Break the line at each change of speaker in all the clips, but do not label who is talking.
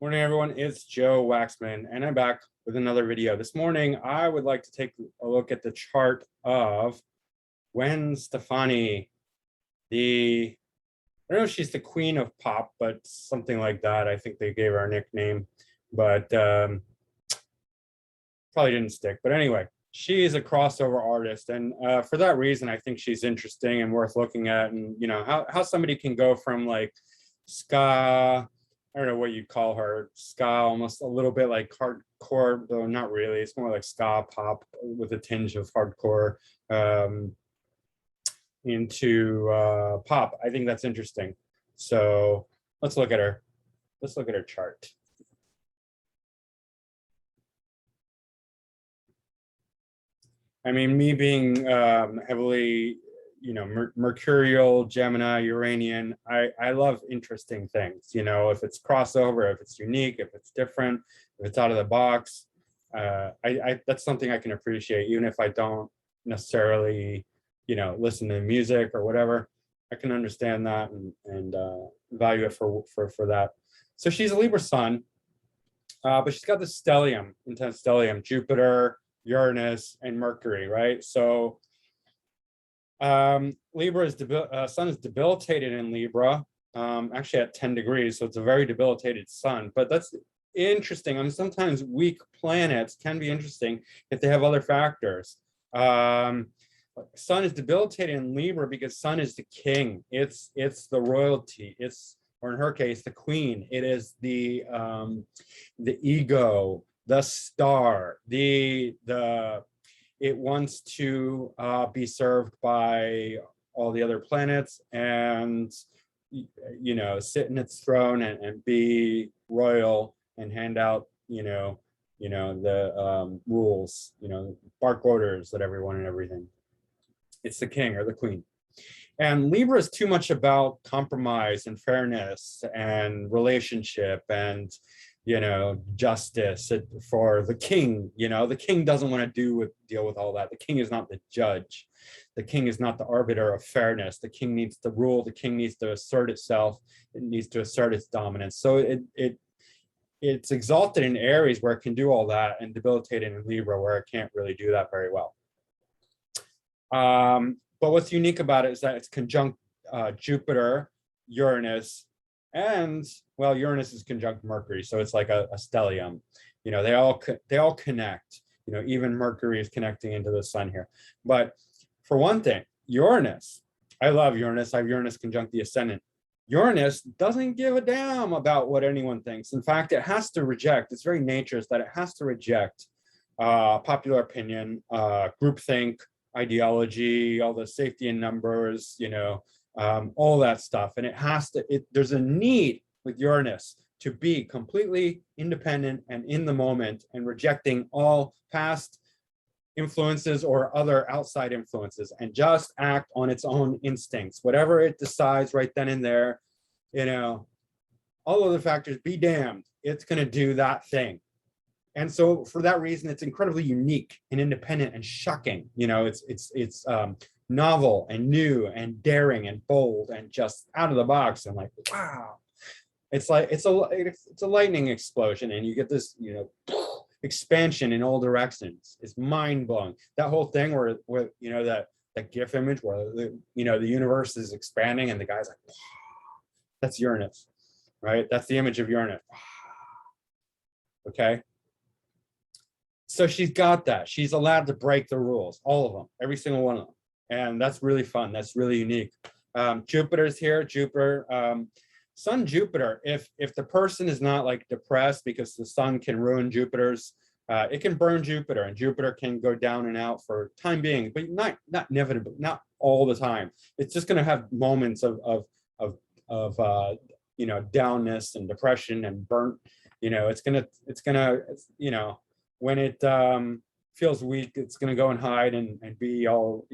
Morning, everyone. It's Joe Waxman, and I'm back with another video. This morning, I would like to take a look at the chart of Gwen Stefani. I don't know if she's the queen of pop, but something like that. I think they gave her a nickname, but probably didn't stick. But anyway, she is a crossover artist, and for that reason, I think she's interesting and worth looking at. And you know how somebody can go from like ska, I don't know what you'd call her, ska, almost a little bit like hardcore, though not really. It's more like ska pop with a tinge of hardcore into pop. I think that's interesting. So let's look at her. Let's look at her chart. I mean, me being heavily, mercurial, Gemini, Uranian, I love interesting things. You know, if it's crossover, if it's unique, if it's different, if it's out of the box, that's something I can appreciate, even if I don't necessarily, listen to music or whatever. I can understand that and value it for that. So she's a Libra sun, but she's got the stellium, intense stellium, Jupiter, Uranus, and Mercury, right? So Libra is sun is debilitated in Libra, actually at 10 degrees, so it's a very debilitated sun. But that's interesting. I mean, sometimes weak planets can be interesting if they have other factors. Sun is debilitated in Libra because sun is the king. It's the royalty. Or in her case, the queen. It is the ego, the star, it wants to be served by all the other planets and, sit in its throne and be royal and hand out, the rules, bark orders at everyone and everything. It's the king or the queen. And Libra is too much about compromise and fairness and relationship and, justice for the king. The king doesn't want to deal with all that. The king is not the judge. The king is not the arbiter of fairness. The king needs to rule. The king needs to assert itself. It needs to assert its dominance. So it's exalted in Aries where it can do all that, and debilitated in Libra where it can't really do that very well. But what's unique about it is that it's conjunct Jupiter, Uranus, and well, Uranus is conjunct Mercury, so it's like a stellium. They all connect. Even Mercury is connecting into the sun here. But for one thing, Uranus, I love Uranus. I have Uranus conjunct the ascendant. Uranus doesn't give a damn about what anyone thinks. In fact, it has to reject. Its very nature is that it has to reject popular opinion, groupthink, ideology, all the safety in numbers, all that stuff. And there's a need with Uranus to be completely independent and in the moment and rejecting all past influences or other outside influences and just act on its own instincts. Whatever it decides right then and there, all other factors be damned, it's going to do that thing. And so for that reason, it's incredibly unique and independent and shocking. It's novel and new and daring and bold and just out of the box and like, wow. It's like it's a lightning explosion, and you get this, expansion in all directions. It's mind blowing. That whole thing where that GIF image where the universe is expanding and the guy's like, wow. That's Uranus, right? That's the image of Uranus. Wow. Okay. So she's got that. She's allowed to break the rules, all of them, every single one of them. And that's really fun. That's really unique. Jupiter's here. Jupiter, Sun Jupiter. If the person is not like depressed because the sun can ruin Jupiter's, it can burn Jupiter, and Jupiter can go down and out for time being, but not inevitably, not all the time. It's just going to have moments of downness and depression and burnt. It's gonna when it feels weak, it's going to go and hide and be all,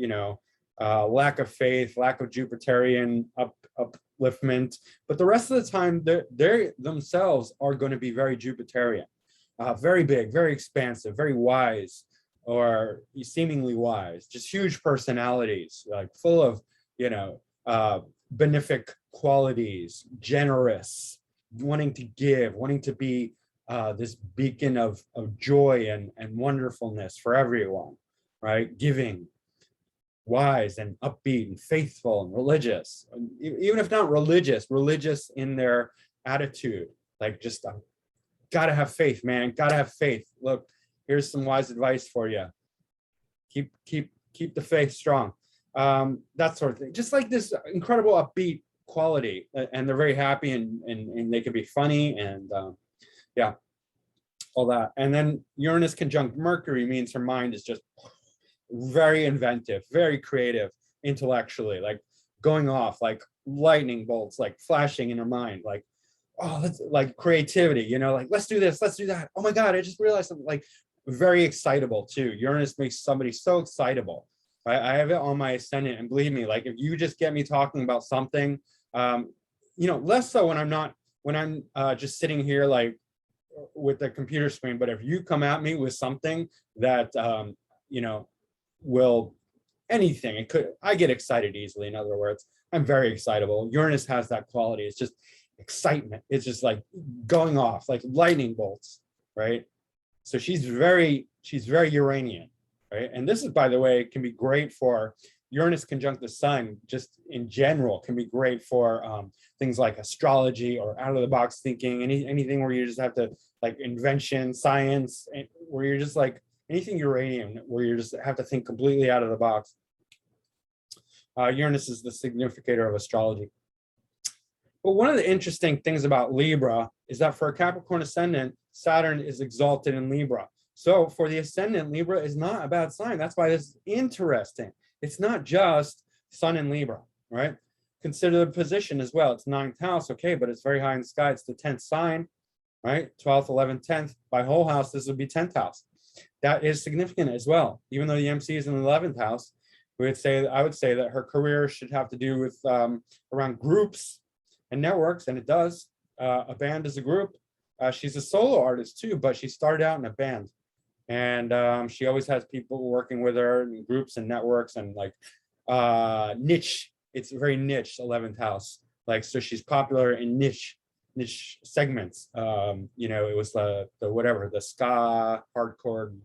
lack of faith, lack of Jupiterian upliftment. But the rest of the time, they themselves are going to be very Jupiterian, very big, very expansive, very wise, or seemingly wise, just huge personalities, like full of, benefic qualities, generous, wanting to give, wanting to be this beacon of joy and wonderfulness for everyone, right? Giving, wise and upbeat and faithful and religious, even if not religious, religious in their attitude, like just gotta have faith, man, gotta have faith. Look, here's some wise advice for you. Keep the faith strong. That sort of thing. Just like this incredible upbeat quality, and they're very happy and they can be funny and yeah, all that. And then Uranus conjunct Mercury means her mind is just very inventive, very creative, intellectually, like going off like lightning bolts, like flashing in her mind, like, oh, that's like creativity, you know, like let's do this, let's do that. Oh my God, I just realized something. Like very excitable too. Uranus makes somebody so excitable. Right? I have it on my ascendant, and believe me, like if you just get me talking about something, you know, less so when I'm just sitting here like with the computer screen, but if you come at me with something that you know, will anything, it could, I get excited easily. In other words, I'm very excitable. Uranus has that quality. It's just excitement. It's just like going off like lightning bolts, right? So she's very Uranian, right? And this is, by the way, can be great for Uranus conjunct the sun, just in general, can be great for things like astrology or out of the box thinking, anything where you just have to like invention, science, where you're just like anything Uranian, where you just have to think completely out of the box. Uranus is the significator of astrology. But one of the interesting things about Libra is that for a Capricorn ascendant, Saturn is exalted in Libra. So for the ascendant, Libra is not a bad sign. That's why this is interesting. It's not just Sun in Libra, right? Consider the position as well. It's 9th house, okay, but it's very high in the sky. It's the 10th sign, right? 12th, 11th, 10th. By whole house, this would be 10th house. That is significant as well. Even though the MC is in the 11th house, I would say that her career should have to do with around groups and networks, and it does. A band is a group. She's a solo artist too, but she started out in a band, and she always has people working with her in groups and networks and like niche. It's a very niche 11th house. Like, so she's popular in niche segments. You know, it was the whatever, the ska, hardcore,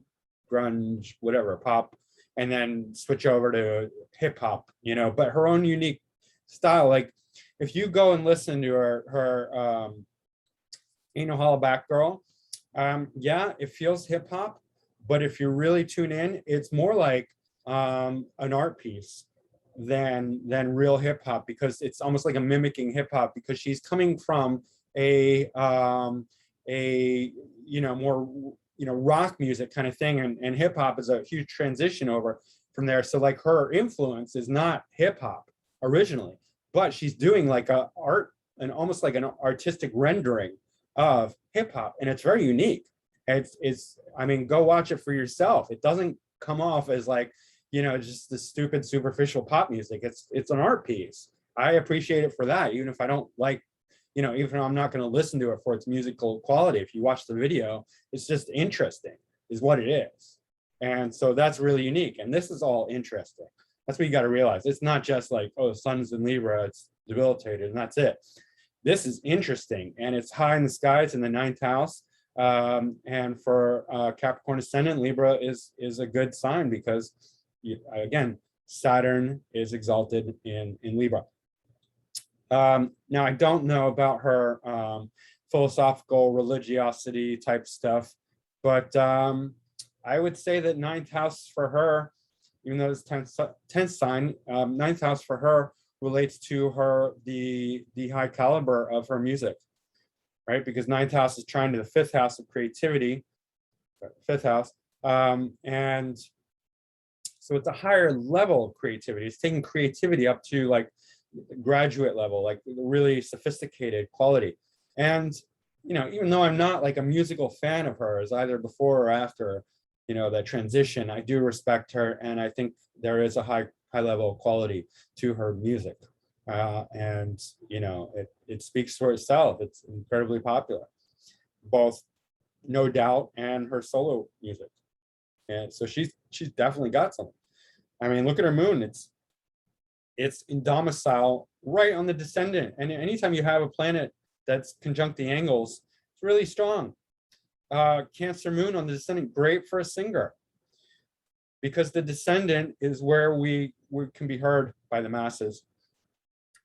grunge, whatever, pop, and then switch over to hip hop, you know, but her own unique style. Like if you go and listen to her Ain't No Hollaback Girl, yeah, it feels hip hop, but if you really tune in, it's more like an art piece than real hip hop, because it's almost like a mimicking hip hop, because she's coming from a you know, more, you know, rock music kind of thing, and hip hop is a huge transition over from there. So like her influence is not hip hop originally, but she's doing like a art and almost like an artistic rendering of hip hop, and it's very unique. It's I mean, go watch it for yourself. It doesn't come off as like, you know, just the stupid superficial pop music. It's an art piece. I appreciate it for that, even if I don't like, you know, even if I'm not going to listen to it for its musical quality. If you watch the video, it's just interesting, is what it is. And so that's really unique. And this is all interesting. That's what you got to realize. It's not just like, oh, the sun's in Libra, it's debilitated, and that's it. This is interesting, and it's high in the sky. It's in the 9th house. And for Capricorn ascendant, Libra is a good sign, because again, Saturn is exalted in Libra. Now, I don't know about her philosophical religiosity type stuff, but I would say that 9th house for her, even though it's 10th sign, 9th house for her relates to her the high caliber of her music, right? Because 9th house is trying to the 5th house of creativity, 5th house, and so it's a higher level of creativity. It's taking creativity up to like graduate level, like really sophisticated quality. And you know, even though I'm not like a musical fan of hers, either before or after, you know, that transition, I do respect her, and I think there is a high level of quality to her music, and you know, it speaks for itself. It's incredibly popular, both No Doubt and her solo music, and so she's definitely got something. I mean, look at her moon. It's in domicile right on the descendant, and anytime you have a planet that's conjunct the angles, it's really strong. Cancer moon on the descendant, great for a singer, because the descendant is where we can be heard by the masses,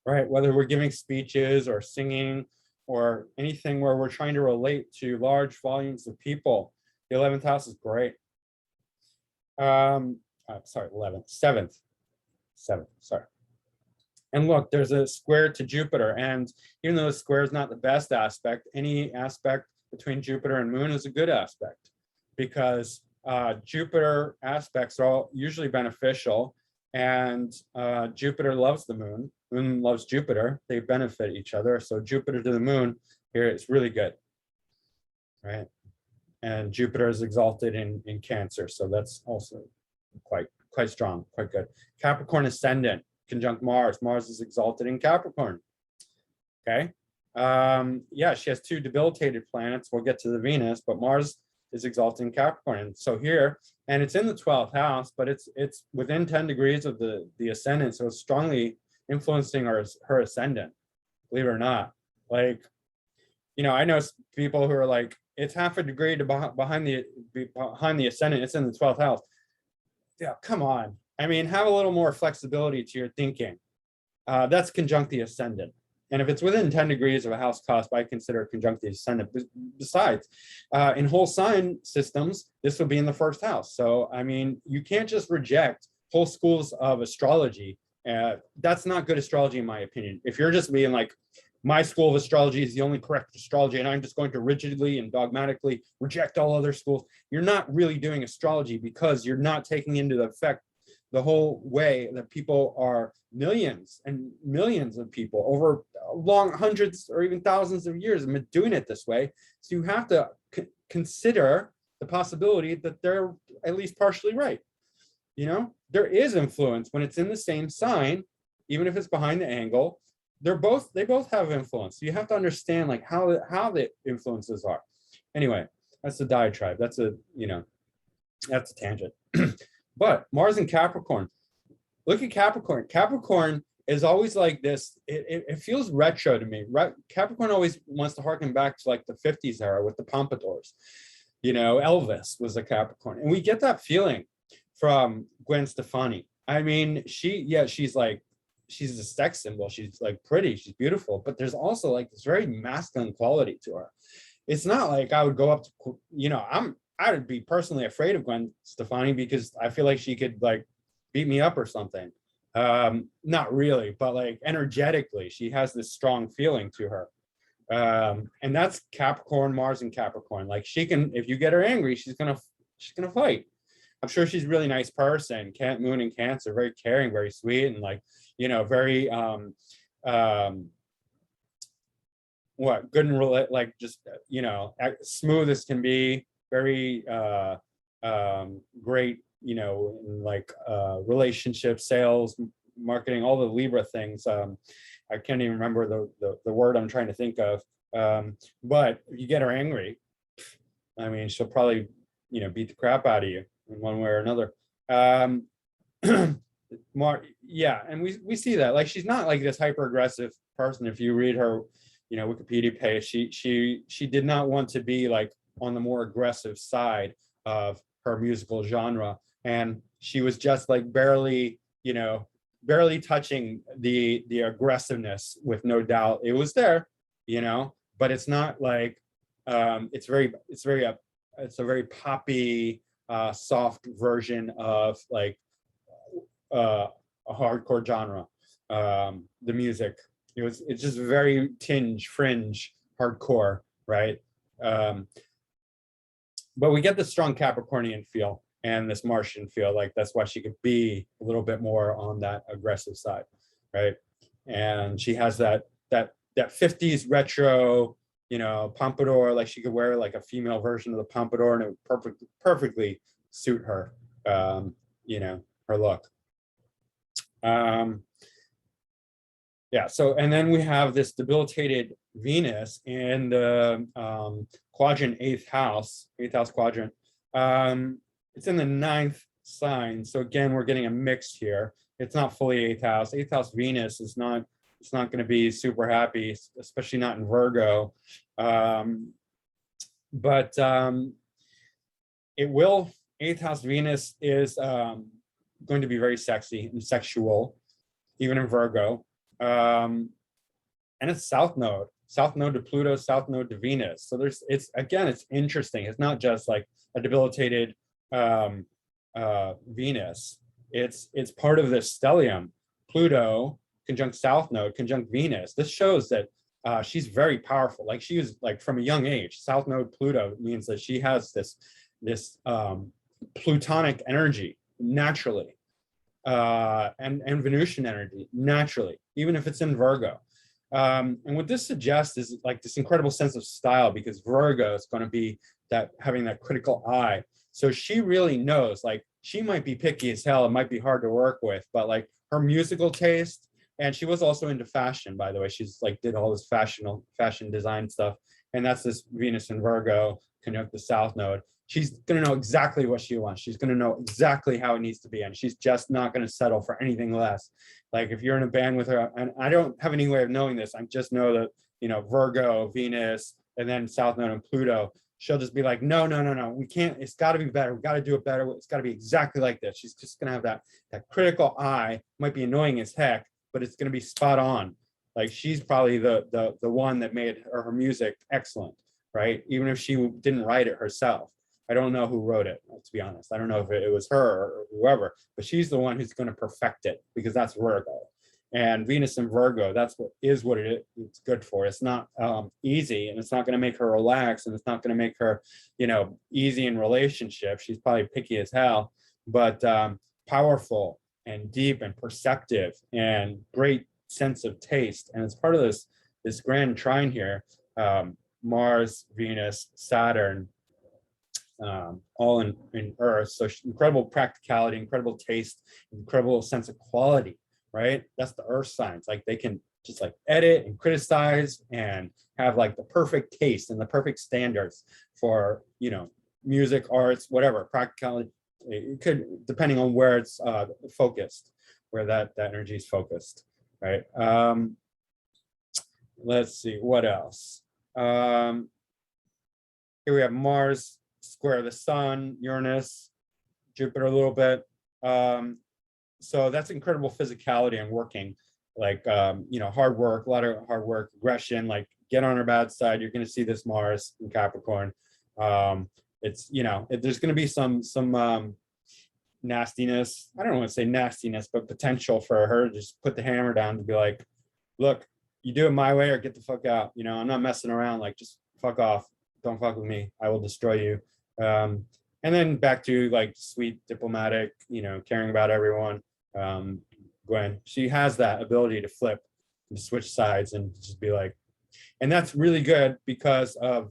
right? Whether we're giving speeches or singing or anything where we're trying to relate to large volumes of people, the 11th house is great. Sorry, 11th, 7th, sorry. And look, there's a square to Jupiter, and even though the square is not the best aspect, any aspect between Jupiter and moon is a good aspect, because Jupiter aspects are all usually beneficial, and Jupiter loves the moon, moon loves Jupiter, they benefit each other. So Jupiter to the moon here is really good, right? And Jupiter is exalted in Cancer, so that's also quite strong, quite good. Capricorn ascendant conjunct Mars. Mars is exalted in Capricorn. Okay. Yeah, she has 2 debilitated planets. We'll get to the Venus, but Mars is exalted in Capricorn. And so here, and it's in the 12th house, but it's within 10 degrees of the ascendant, so it's strongly influencing her ascendant, believe it or not. Like, you know, I know people who are like, it's half a degree to behind the ascendant, it's in the 12th house. Yeah, come on. I mean, have a little more flexibility to your thinking. That's conjunct the ascendant. And if it's within 10 degrees of a house cusp, I consider conjunct the ascendant. Besides, in whole sign systems, this will be in the 1st house. So, I mean, you can't just reject whole schools of astrology. That's not good astrology, in my opinion. If you're just being like, my school of astrology is the only correct astrology, and I'm just going to rigidly and dogmatically reject all other schools, you're not really doing astrology, because you're not taking into effect the whole way that people are, millions and millions of people over long hundreds or even thousands of years have been doing it this way. So you have to consider the possibility that they're at least partially right. You know, there is influence when it's in the same sign, even if it's behind the angle. They both have influence. So you have to understand like how the influences are. Anyway, that's a diatribe. That's a tangent. But Mars and Capricorn, look at Capricorn. Capricorn is always like this. It feels retro to me. Capricorn always wants to harken back to like the 50s era with the pompadours. You know, Elvis was a Capricorn. And we get that feeling from Gwen Stefani. I mean, she's a sex symbol. She's like pretty, she's beautiful, but there's also like this very masculine quality to her. It's not like I would go up to, I would be personally afraid of Gwen Stefani, because I feel like she could like beat me up or something. Not really, but like energetically, she has this strong feeling to her. And that's Capricorn, Mars and Capricorn. Like she can, if you get her angry, she's gonna fight. I'm sure she's a really nice person. Moon and Cancer, very caring, very sweet, and like, very good and like just smooth as can be, very great, in like relationships, sales, marketing, all the Libra things. I can't even remember the word I'm trying to think of. But if you get her angry, I mean, she'll probably beat the crap out of you in one way or another. Yeah, and we see that. Like, she's not like this hyper aggressive person. If you read her Wikipedia page, she did not want to be like on the more aggressive side of her musical genre, and she was just like barely touching the aggressiveness. With no doubt it was there, but it's not like it's a very poppy soft version of like a hardcore genre. The music, it's just very fringe hardcore, right? But we get the strong Capricornian feel and this Martian feel. Like that's why she could be a little bit more on that aggressive side, right? And she has that 50s retro, pompadour. Like she could wear like a female version of the pompadour, and it would perfectly suit her, her look. Yeah. So, and then we have this debilitated Venus in the quadrant, 8th house quadrant. It's in the 9th sign. So again, we're getting a mix here. It's not fully 8th house. 8th house Venus is not It's not going to be super happy, especially not in Virgo. But it will. Eighth house Venus is going to be very sexy and sexual, even in Virgo. And it's south node to Pluto, south node to Venus. So it's interesting. It's not just like a debilitated Venus. It's part of this stellium. Pluto conjunct south node, conjunct Venus. This shows that she's very powerful. Like she was like from a young age. South node Pluto means that she has this Plutonic energy naturally, and Venusian energy naturally, even if it's in Virgo. And what this suggests is like this incredible sense of style, because Virgo is going to be that having that critical eye. So she really knows, like she might be picky as hell, it might be hard to work with, but like her musical taste, and she was also into fashion, by the way. She's like did all this fashion design stuff, and that's this Venus in Virgo conjunct the south node. She's going to know exactly what she wants. She's going to know exactly how it needs to be. And she's just not going to settle for anything less. Like if you're in a band with her, and I don't have any way of knowing this, I just know that, you know, Virgo, Venus, and then South Node and Pluto, she'll just be like, no, we can't, it's got to be better. We got to do it better. It's got to be exactly like this. She's just going to have that critical eye. Might be annoying as heck, but it's going to be spot on. Like she's probably the one that made her music excellent, right? Even if she didn't write it herself. I don't know who wrote it, to be honest. I don't know if it was her or whoever, but she's the one who's going to perfect it, because that's Virgo. And Venus in Virgo, that's what it's good for. It's not easy, and it's not going to make her relax, and it's not going to make her, you know, easy in relationships. She's probably picky as hell, but powerful and deep and perceptive and great sense of taste. And it's part of this grand trine here, Mars, Venus, Saturn, all in Earth. So incredible practicality, incredible taste, incredible sense of quality, right? That's the Earth signs. Like they can just like edit and criticize and have like the perfect taste and the perfect standards for, you know, music, arts, whatever, practicality. It could, depending on where it's focused, where that energy is focused, right? Let's see, what else? Here we have Mars square the sun, Uranus, Jupiter a little bit. So that's incredible physicality and working, like, you know, hard work, a lot of hard work, aggression, like get on her bad side. You're going to see this Mars in Capricorn. It's, you know, there's going to be some nastiness. I don't want to say nastiness, but potential for her to just put the hammer down to be like, look, you do it my way or get the fuck out. You know, I'm not messing around. Like, just fuck off. Don't fuck with me. I will destroy you. And then back to like sweet, diplomatic, you know, caring about everyone. Gwen, she has that ability to flip and switch sides and just be like, and that's really good because of,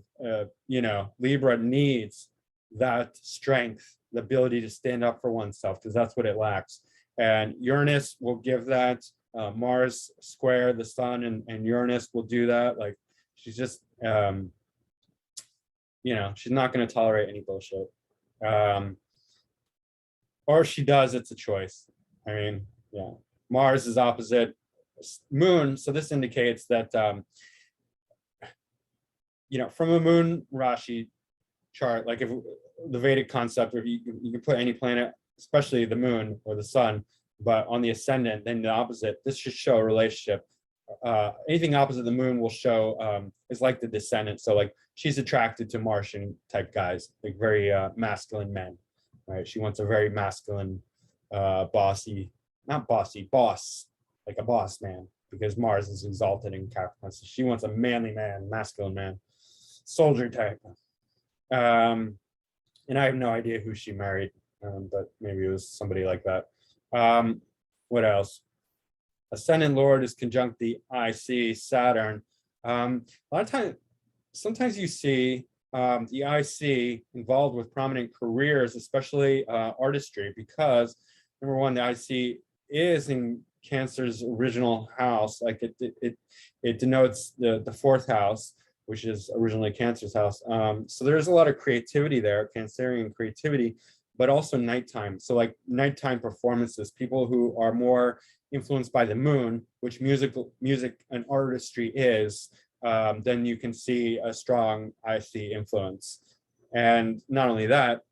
you know, Libra needs that strength, the ability to stand up for oneself, because that's what it lacks. And Uranus will give that. Mars square the sun and Uranus will do that. Like she's just, you know, she's not going to tolerate any bullshit. Or if she does, it's a choice. I mean, yeah. Mars is opposite Moon, so this indicates that, you know, from a Moon Rashi chart, like if the Vedic concept, if you can put any planet, especially the Moon or the Sun, but on the ascendant, then the opposite, this should show a relationship. Anything opposite the Moon will show is like the descendant. So like she's attracted to Martian type guys, like very masculine men, right? She wants a very masculine, bossy, not bossy, boss, like a boss man, because Mars is exalted in Capricorn. So she wants a manly man, masculine man, soldier type. And I have no idea who she married, but maybe it was somebody like that. What else? Ascendant Lord is conjunct the IC Saturn. A lot of times, sometimes you see the IC involved with prominent careers, especially artistry, because number one, the IC is in Cancer's original house. Like it denotes the fourth house, which is originally Cancer's house. So there's a lot of creativity there, Cancerian creativity, but also nighttime. So like nighttime performances, people who are more influenced by the moon, which music and artistry is, then you can see a strong IC influence. And not only that,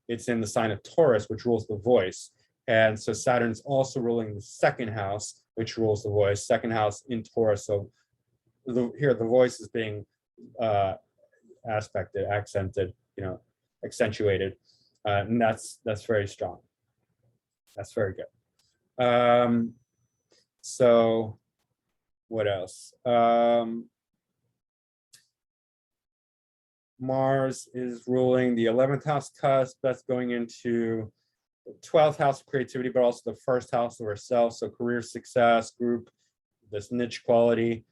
it's in the sign of Taurus, which rules the voice. And so Saturn's also ruling the second house, which rules the voice, second house in Taurus. So here the voice is being aspected, accented, accentuated. And that's very strong. That's very good. So what else? Mars is ruling the 11th house cusp. That's going into the 12th house of creativity, but also the first house of ourself. So career success, group, this niche quality.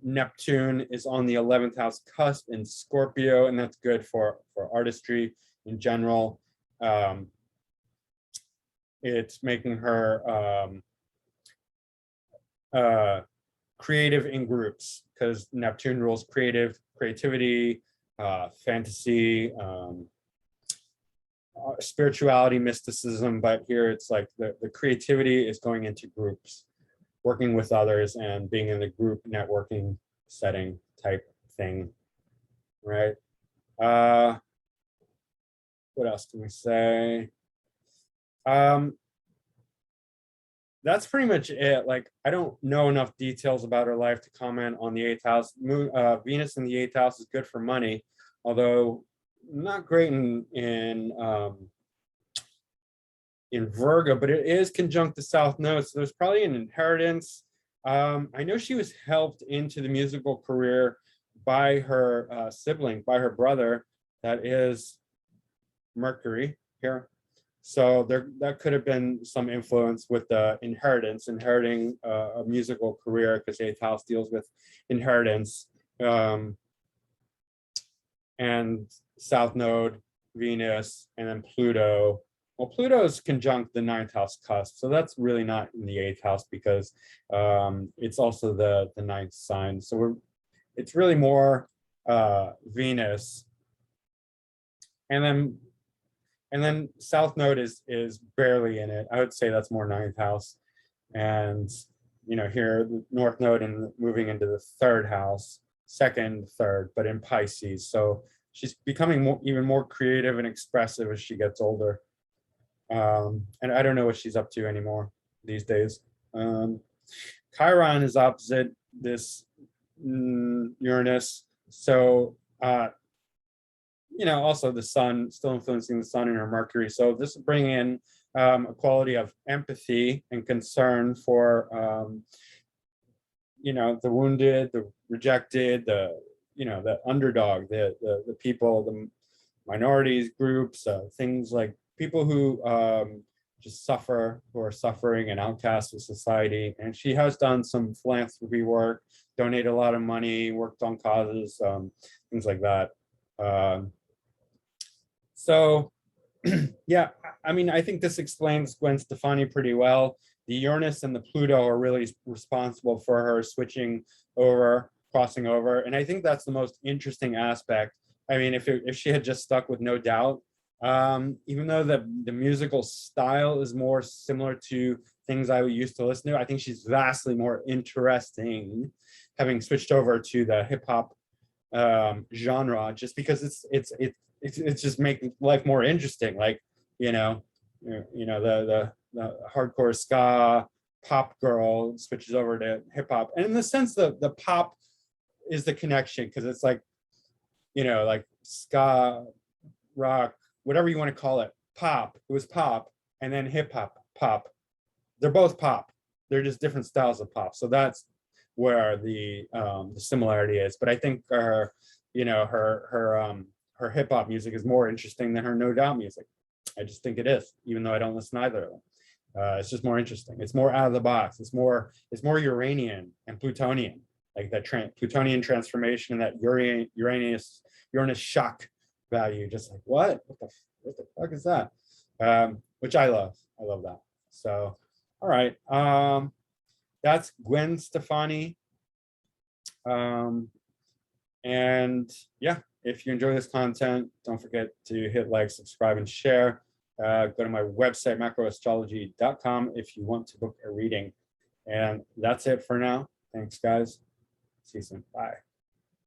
Neptune is on the 11th house cusp in Scorpio, and that's good for artistry in general. It's making her creative in groups, because Neptune rules creativity, fantasy, spirituality, mysticism, but here it's like the creativity is going into groups, working with others and being in the group networking setting type thing, right? What else can we say? That's pretty much it. Like, I don't know enough details about her life to comment on the 8th house. Venus in the 8th house is good for money, although not great in Virgo, but it is conjunct the South Node, so there's probably an inheritance. I know she was helped into the musical career by her sibling, by her brother, that is Mercury here. So that could have been some influence with the inheriting a musical career, because the 8th house deals with inheritance. And South Node, Venus, and then Pluto. Well, Pluto is conjunct the 9th house cusp, so that's really not in the 8th house, because it's also the 9th sign. So it's really more Venus, and then South Node is barely in it. I would say that's more 9th house, and here the North Node and moving into the 3rd house, second, third, but in Pisces. So she's becoming even more creative and expressive as she gets older. And I don't know what she's up to anymore these days. Chiron is opposite this Uranus. So, also the sun, still influencing the sun and her Mercury. So this will bring in a quality of empathy and concern for, the wounded, the rejected, the underdog, the people, the minorities, groups, things like people who just suffer, who are suffering and outcasts of society. And she has done some philanthropy work, donated a lot of money, worked on causes, things like that. So yeah, I mean, I think this explains Gwen Stefani pretty well. The Uranus and the Pluto are really responsible for her switching over, crossing over. And I think that's the most interesting aspect. I mean, if she had just stuck with No Doubt, even though the musical style is more similar to things I used to listen to, I think she's vastly more interesting, having switched over to the hip hop genre, just because it's just making life more interesting. Like, the hardcore ska pop girl switches over to hip hop, and in the sense the pop is the connection, because it's like, like ska, rock, whatever you want to call it, pop. It was pop, and then hip hop, pop. They're both pop. They're just different styles of pop. So that's where the similarity is. But I think her hip hop music is more interesting than her No Doubt music. I just think it is, even though I don't listen to either of them. It's just more interesting. It's more out of the box. It's more Uranian and Plutonian, like that Plutonian transformation and that Uranus shock value. Just like, what the fuck is that? Which I love. I love that. So, all right. That's Gwen Stefani. And yeah, If you enjoy this content, don't forget to hit like, subscribe, and share. Go to my website, macroastrology.com, if you want to book a reading. And that's it for now. Thanks, guys. See you soon. Bye.